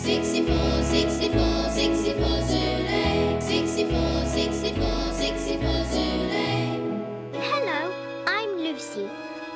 64, 64, 64 Zulu. 64, 64, 64 Zulu. Hello, I'm Lucy.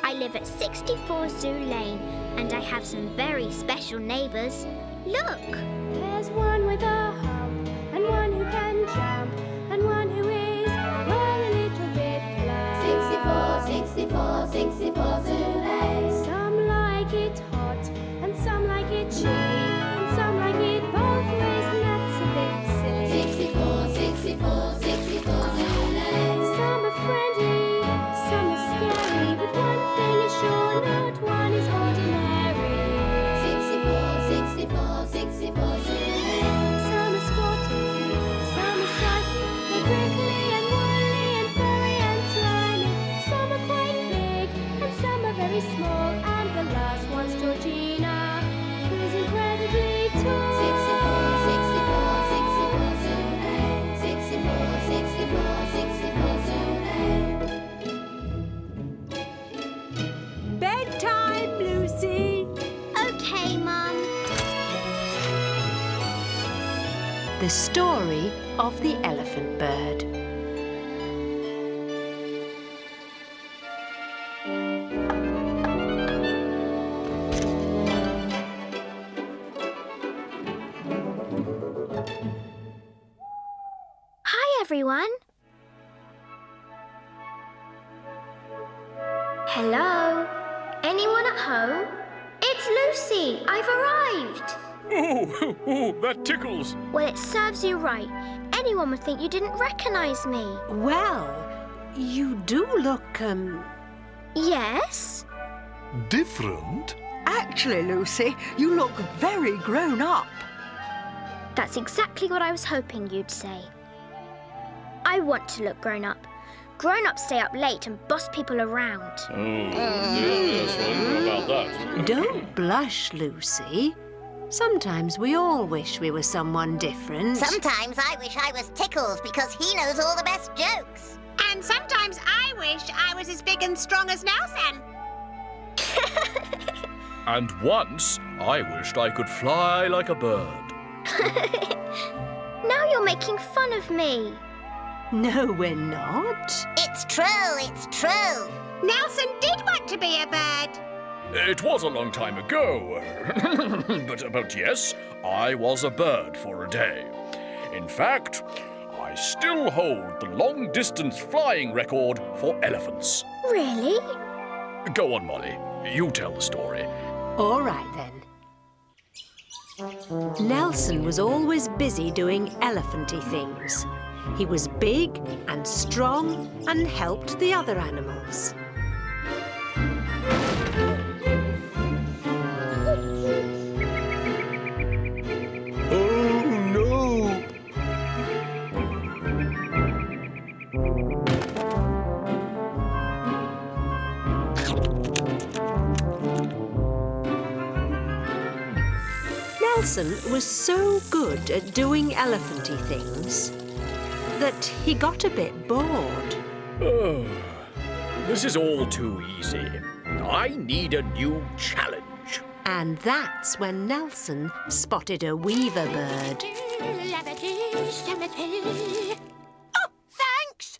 I live at 64 Zoo Lane, and I have some very special neighbours. Look! There's one with a hump, and one who can jump, and one who is, well, a little bit plump. 64, 64, 64 Zulu. Some like it hot, and some like it chilly, and some like it both ways, and that's a bit silly. 64, 64, 64 Zulu. Some are friendly, some are scary, but one thing is sure, not one is ordinary. 64, 64, 64 Zulu. Some are sporty, some are stripy, they're prickly and woolly and furry and slimy. Some are quite big and some are very small, and the last one's Georgina, who's incredibly tall. 64, 64, 64 Zulu. 64, 64, 64 Zulu. Bedtime, Lucy. OK, Mum. The story of the elephant bird. Hi, everyone. Hello? Anyone at home? It's Lucy. I've arrived. Oh, that tickles. Well, it serves you right. Anyone would think you didn't recognise me. Well, you do look, Yes? Different? Actually, Lucy, you look very grown up. That's exactly what I was hoping you'd say. I want to look grown up. Grown-ups stay up late and boss people around. Yes, I know about that. Don't blush, Lucy. Sometimes we all wish we were someone different. Sometimes I wish I was Tickles because he knows all the best jokes. And sometimes I wish I was as big and strong as Nelson. And once, I wished I could fly like a bird. Now you're making fun of me. No, we're not. It's true, it's true. Nelson did want to be a bird. It was a long time ago. but yes, I was a bird for a day. In fact, I still hold the long-distance flying record for elephants. Really? Go on, Molly. You tell the story. All right, then. Nelson was always busy doing elephanty things. He was big and strong and helped the other animals. Oh, no! Nelson was so good at doing elephanty things that he got a bit bored. Oh, this is all too easy. I need a new challenge. And that's when Nelson spotted a weaver bird. Oh, thanks.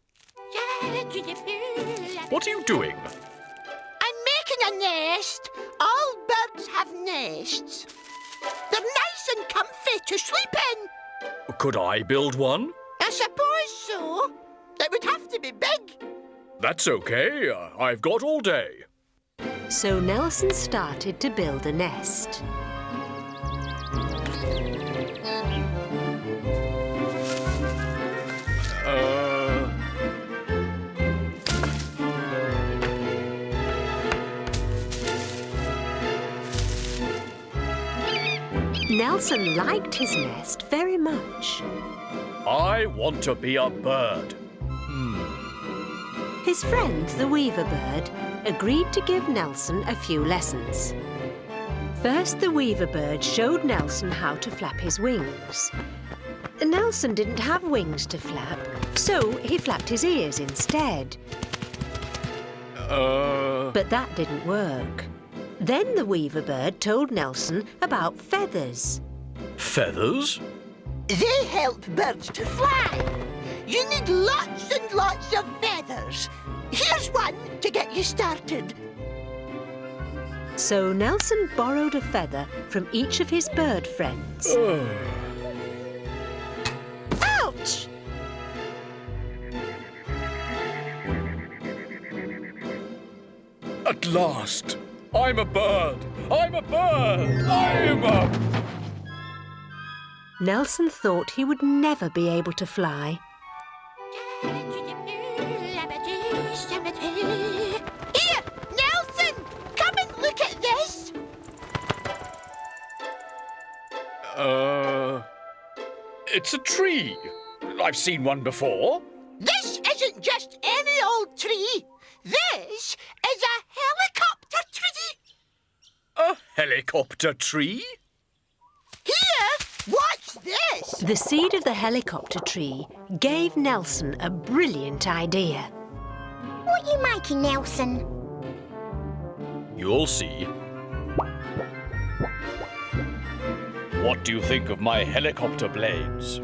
What are you doing? I'm making a nest. All birds have nests. They're nice and comfy to sleep in. Could I build one? I suppose so. It would have to be big. That's okay. I've got all day. So Nelson started to build a nest. Nelson liked his nest very much. I want to be a bird. His friend, the weaver bird, agreed to give Nelson a few lessons. First, the weaver bird showed Nelson how to flap his wings. Nelson didn't have wings to flap, so he flapped his ears instead. But that didn't work. Then the weaver bird told Nelson about feathers. Feathers? They help birds to fly. You need lots and lots of feathers. Here's one to get you started. So Nelson borrowed a feather from each of his bird friends. Ouch! At last! I'm a bird! I'm a bird! I'm a... Nelson thought he would never be able to fly. Here, Nelson! Come and look at this! It's a tree. I've seen one before. This isn't just any old tree. This is a helicopter tree. A helicopter tree? Here, watch this. The seed of the helicopter tree gave Nelson a brilliant idea. What are you making, Nelson? You'll see. What do you think of my helicopter blades?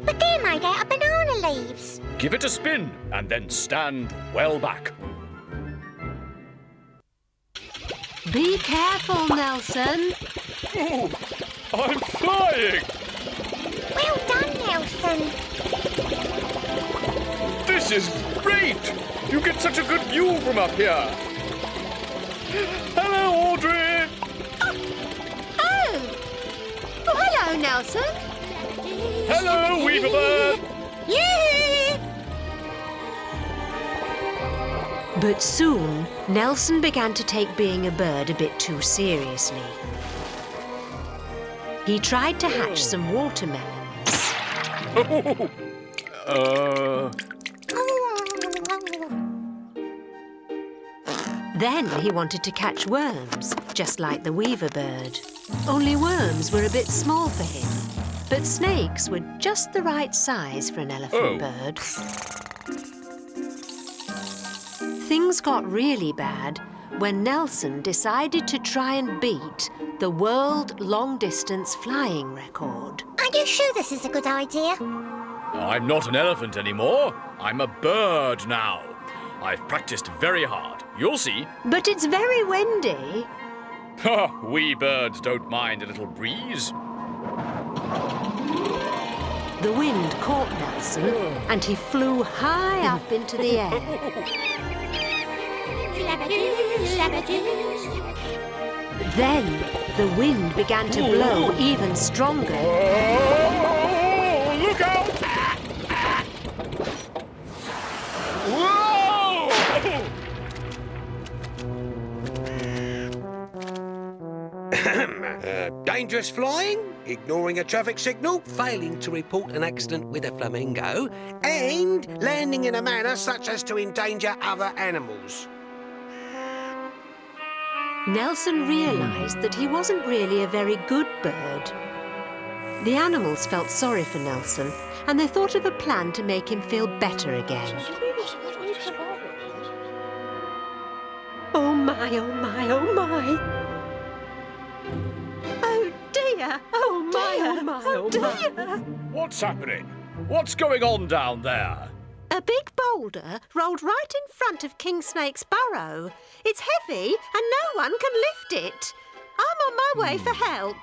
But they're made out of banana leaves. Give it a spin and then stand well back. Be careful, Nelson. Oh, I'm flying! Well done, Nelson. This is great! You get such a good view from up here. Hello, Audrey! Oh, hello, Nelson. Hello, Weaverbird! Yee! But soon, Nelson began to take being a bird a bit too seriously. He tried to hatch some watermelons. Then he wanted to catch worms, just like the weaver bird. Only worms were a bit small for him, but snakes were just the right size for an elephant bird. Things got really bad when Nelson decided to try and beat the world long-distance flying record. Are you sure this is a good idea? I'm not an elephant anymore. I'm a bird now. I've practiced very hard. You'll see. But it's very windy. Ha! We birds don't mind a little breeze. The wind caught Nelson and he flew high up into the air. Then the wind began to blow even stronger. Oh, look out! Whoa! Dangerous flying, ignoring a traffic signal, failing to report an accident with a flamingo, and landing in a manner such as to endanger other animals. Nelson realised that he wasn't really a very good bird. The animals felt sorry for Nelson and they thought of a plan to make him feel better again. Oh my, oh my, oh my! Oh dear! Oh my, oh my, oh my! What's happening? What's going on down there? A big boulder rolled right in front of King Snake's burrow. It's heavy and no one can lift it. I'm on my way for help.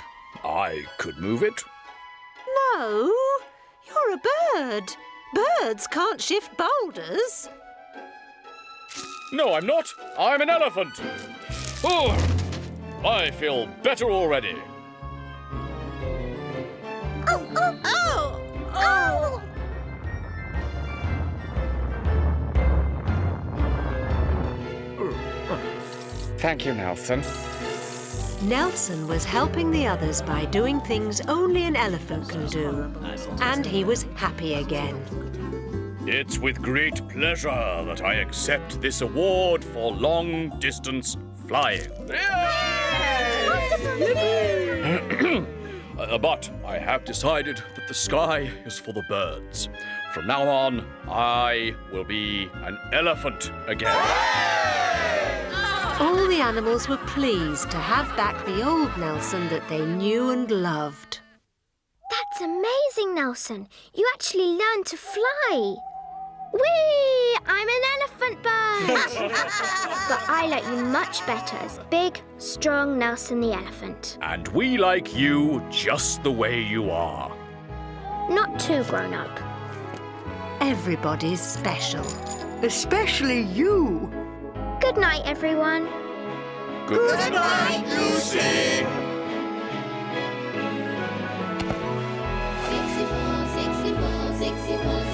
I could move it. No, you're a bird. Birds can't shift boulders. No, I'm not. I'm an elephant. Oh, I feel better already. Oh, oh, Oh! oh! Thank you, Nelson. Nelson was helping the others by doing things only an elephant can do. And he was happy again. It's with great pleasure that I accept this award for long-distance flying. But I have decided that the sky is for the birds. From now on, I will be an elephant again. All the animals were pleased to have back the old Nelson that they knew and loved. That's amazing, Nelson. You actually learned to fly. Whee! I'm an elephant bird. But I like you much better as big, strong Nelson the elephant. And we like you just the way you are. Not too grown up. Everybody's special. Especially you. Good night, everyone. Good night, Lucy. 64, 64, 64.